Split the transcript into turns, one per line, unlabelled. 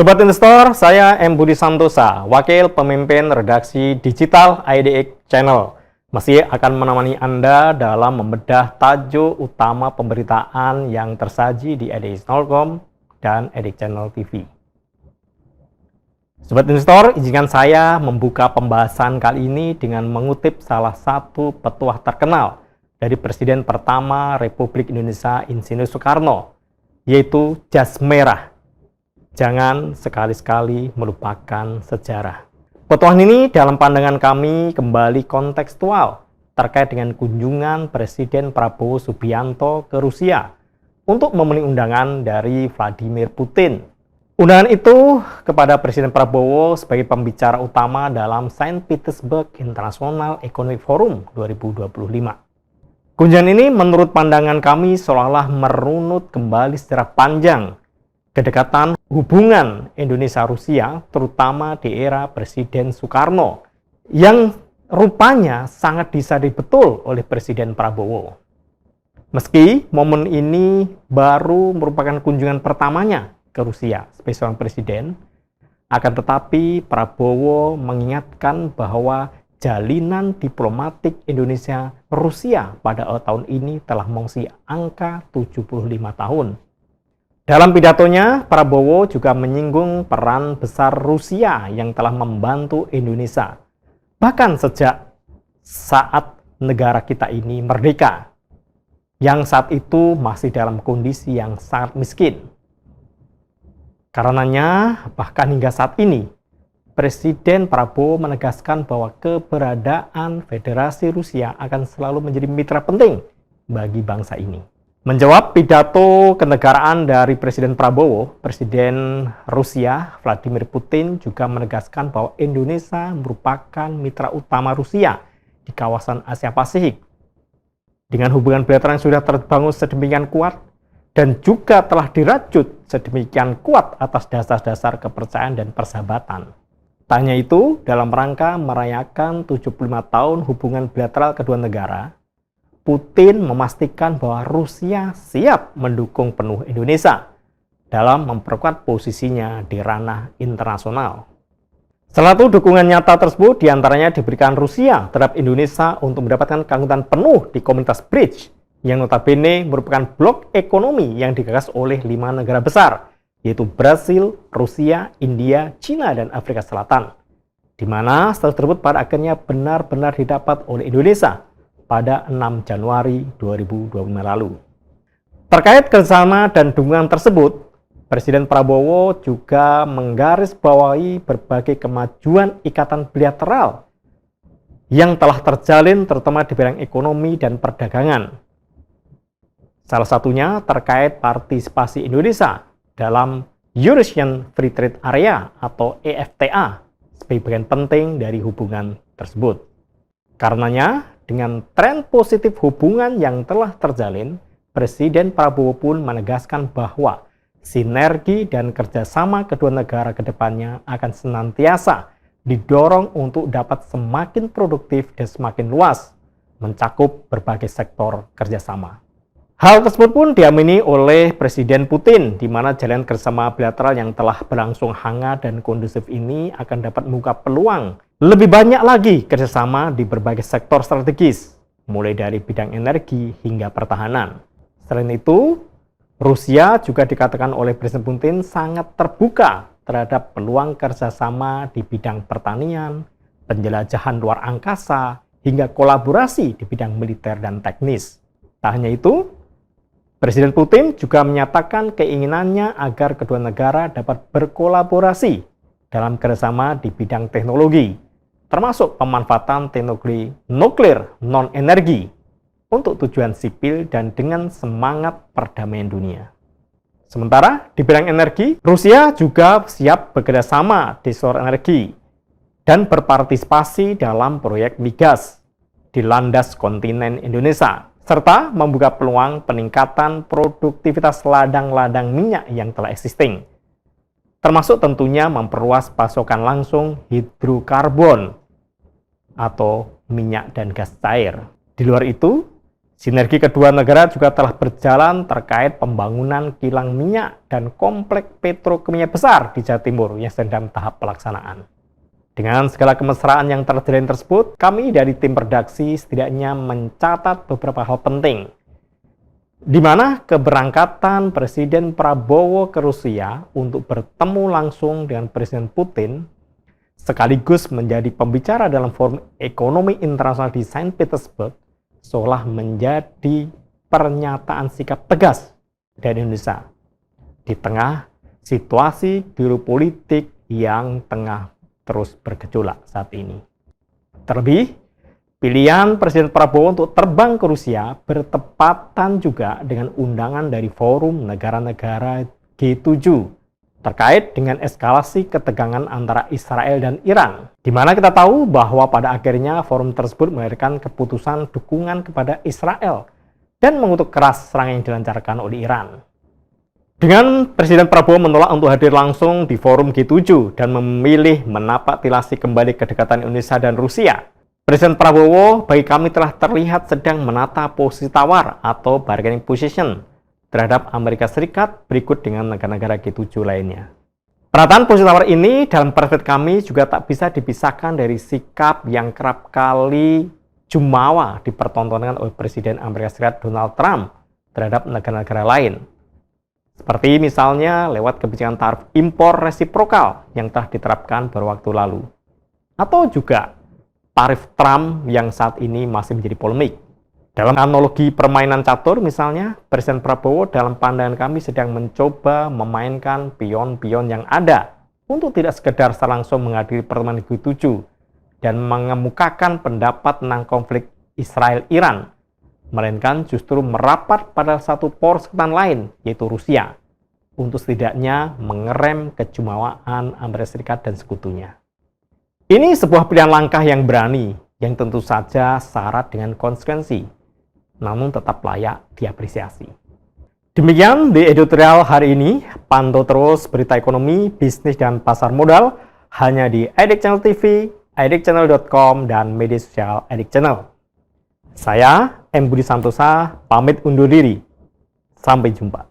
Sobat Investor, saya M. Budi Santosa, Wakil Pemimpin Redaksi Digital IDX Channel. Masih akan menemani Anda dalam membedah tajuk utama pemberitaan yang tersaji di idx.com dan IDX Channel TV. Sobat Investor, izinkan saya membuka pembahasan kali ini dengan mengutip salah satu petuah terkenal dari Presiden pertama Republik Indonesia Insinyur Soekarno, yaitu jas merah. Jangan sekali-sekali melupakan sejarah. Petuahan ini dalam pandangan kami kembali kontekstual terkait dengan kunjungan Presiden Prabowo Subianto ke Rusia untuk memenuhi undangan dari Vladimir Putin. Undangan itu kepada Presiden Prabowo sebagai pembicara utama dalam Saint Petersburg International Economic Forum 2025. Kunjungan ini menurut pandangan kami seolah-olah merunut kembali secara panjang kedekatan hubungan Indonesia-Rusia, terutama di era Presiden Soekarno, yang rupanya sangat disadari betul oleh Presiden Prabowo. Meski momen ini baru merupakan kunjungan pertamanya ke Rusia sebagai seorang presiden, akan tetapi Prabowo mengingatkan bahwa jalinan diplomatik Indonesia-Rusia pada tahun ini telah mengisi angka 75 tahun. Dalam pidatonya, Prabowo juga menyinggung peran besar Rusia yang telah membantu Indonesia, bahkan sejak saat negara kita ini merdeka, yang saat itu masih dalam kondisi yang sangat miskin. Karenanya, bahkan hingga saat ini, Presiden Prabowo menegaskan bahwa keberadaan Federasi Rusia akan selalu menjadi mitra penting bagi bangsa ini. Menjawab pidato kenegaraan dari Presiden Prabowo, Presiden Rusia Vladimir Putin juga menegaskan bahwa Indonesia merupakan mitra utama Rusia di kawasan Asia Pasifik. Dengan hubungan bilateral yang sudah terbangun sedemikian kuat dan juga telah dirajut sedemikian kuat atas dasar-dasar kepercayaan dan persahabatan. Tak hanya itu, dalam rangka merayakan 75 tahun hubungan bilateral kedua negara, Putin memastikan bahwa Rusia siap mendukung penuh Indonesia dalam memperkuat posisinya di ranah internasional. Salah satu dukungan nyata tersebut diantaranya diberikan Rusia terhadap Indonesia untuk mendapatkan keanggotaan penuh di komunitas BRICS, yang notabene merupakan blok ekonomi yang digagas oleh 5 negara besar, yaitu Brasil, Rusia, India, China, dan Afrika Selatan, di mana status tersebut pada akhirnya benar-benar didapat oleh Indonesia pada 6 Januari 2025 lalu. Terkait kerjasama dan dukungan tersebut, Presiden Prabowo juga menggarisbawahi berbagai kemajuan ikatan bilateral yang telah terjalin terutama di bidang ekonomi dan perdagangan. Salah satunya terkait partisipasi Indonesia dalam Eurasian Free Trade Area atau EFTA sebagai bagian penting dari hubungan tersebut. Karenanya, dengan tren positif hubungan yang telah terjalin, Presiden Prabowo pun menegaskan bahwa sinergi dan kerjasama kedua negara ke depannya akan senantiasa didorong untuk dapat semakin produktif dan semakin luas, mencakup berbagai sektor kerjasama. Hal tersebut pun diamini oleh Presiden Putin, di mana jalan kerjasama bilateral yang telah berlangsung hangat dan kondusif ini akan dapat membuka peluang lebih banyak lagi kerjasama di berbagai sektor strategis, mulai dari bidang energi hingga pertahanan. Selain itu, Rusia juga dikatakan oleh Presiden Putin sangat terbuka terhadap peluang kerjasama di bidang pertanian, penjelajahan luar angkasa, hingga kolaborasi di bidang militer dan teknis. Tak hanya itu, Presiden Putin juga menyatakan keinginannya agar kedua negara dapat berkolaborasi dalam kerjasama di bidang teknologi, termasuk pemanfaatan teknologi nuklir non-energi untuk tujuan sipil dan dengan semangat perdamaian dunia. Sementara di bidang energi, Rusia juga siap bekerjasama di sektor energi dan berpartisipasi dalam proyek migas di landas kontinen Indonesia, serta membuka peluang peningkatan produktivitas ladang-ladang minyak yang telah existing, termasuk tentunya memperluas pasokan langsung hidrokarbon atau minyak dan gas cair. Di luar itu, Sinergi kedua negara juga telah berjalan terkait pembangunan kilang minyak dan kompleks petrokimia besar di Jawa Timur yang sedang tahap pelaksanaan. Dengan segala kemesraan yang terjalin tersebut, kami dari tim redaksi setidaknya mencatat beberapa hal penting, di mana keberangkatan Presiden Prabowo ke Rusia untuk bertemu langsung dengan Presiden Putin sekaligus menjadi pembicara dalam Forum Ekonomi Internasional di Saint Petersburg seolah menjadi pernyataan sikap tegas dari Indonesia di tengah situasi geopolitik yang tengah terus bergejolak saat ini. Terlebih, pilihan Presiden Prabowo untuk terbang ke Rusia bertepatan juga dengan undangan dari Forum Negara-negara G7 terkait dengan eskalasi ketegangan antara Israel dan Iran, di mana kita tahu bahwa pada akhirnya forum tersebut melahirkan keputusan dukungan kepada Israel dan mengutuk keras serangan yang dilancarkan oleh Iran. Dengan Presiden Prabowo menolak untuk hadir langsung di forum G7 dan memilih menapak tilasi kembali kedekatan Indonesia dan Rusia, Presiden Prabowo bagi kami telah terlihat sedang menata posisi tawar atau bargaining position terhadap Amerika Serikat berikut dengan negara-negara G7 lainnya. Perataan posisi tawar ini dalam perspektif kami juga tak bisa dipisahkan dari sikap yang kerap kali jumawa dipertontonkan oleh Presiden Amerika Serikat Donald Trump terhadap negara-negara lain. Seperti misalnya lewat kebijakan tarif impor resiprokal yang telah diterapkan beberapa waktu lalu. Atau juga tarif Trump yang saat ini masih menjadi polemik. Dalam analogi permainan catur misalnya, Presiden Prabowo dalam pandangan kami sedang mencoba memainkan pion-pion yang ada untuk tidak sekedar secara langsung menghadiri pertemuan G7 dan mengemukakan pendapat tentang konflik Israel-Iran, melainkan justru merapat pada satu poros kekuatan lain, yaitu Rusia, untuk setidaknya mengerem kejumawaan Amerika Serikat dan sekutunya. Ini sebuah pilihan langkah yang berani, yang tentu saja syarat dengan konsekuensi, namun tetap layak diapresiasi. Demikian di editorial hari ini. Pantau terus berita ekonomi, bisnis, dan pasar modal hanya di Edik Channel TV, edikchannel.com, dan media sosial Edik Channel. Saya, M. Budi Santosa, pamit undur diri. Sampai jumpa.